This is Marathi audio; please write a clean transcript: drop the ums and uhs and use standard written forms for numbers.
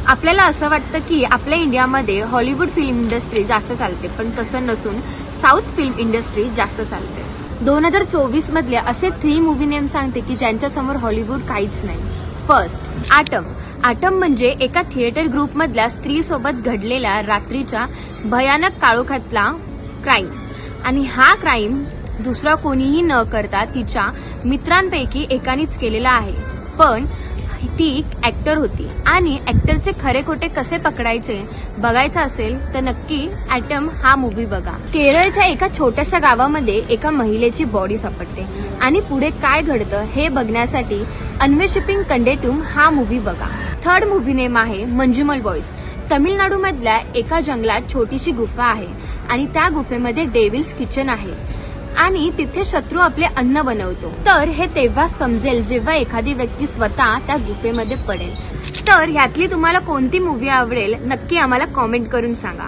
आपल्याला असं वाटतं की आपल्या इंडियामध्ये हॉलिवूड फिल्म इंडस्ट्री जास्त चालते, पण तसं नसून साऊथ फिल्म इंडस्ट्री जास्त चालते. 2024 मधले असे 3 मूवी नेम सांगते की ज्यांच्यासमोर हॉलिवूड काहीच नाही. फर्स्ट, आटम म्हणजे एका थिएटर ग्रुप मधल्या स्त्री सोबत घडलेल्या रात्रीच्या भयानक काळोखातला क्राईम. आणि हा क्राईम दुसरा कोणीही न करता तिच्या मित्रांपैकी एकानेच केलेला आहे. पण ती ऍक्टर होती आणि ऍक्टरचे खरे खोटे कसे पकडायचे बघायचं असेल तर नक्की ऍटम हा मूवी बघा. केरळच्या एका छोट्याशा गावामध्ये एका महिलेची बॉडी सापडते आणि पुढे काय घडतं हे बघण्यासाठी अन्वेषिपिंग कंडेटुम हा मूवी बघा. थर्ड मूवी नेम आहे मंजुमल बॉयज. तमिळनाडूमधल्या एका जंगलात छोटीशी गुफा आहे आणि त्या गुफेमध्ये डेव्हिल्स किचन आहे आणि तिथे शत्रू आपले अन्न बनवतो. तर हे तेव्हा समजेल जेव्हा एखादी व्यक्ती स्वतः त्या गुफेमध्ये पडेल. तर ह्यातली तुम्हाला कोणती मूवी आवडेल नक्की आम्हाला कॉमेंट करून सांगा.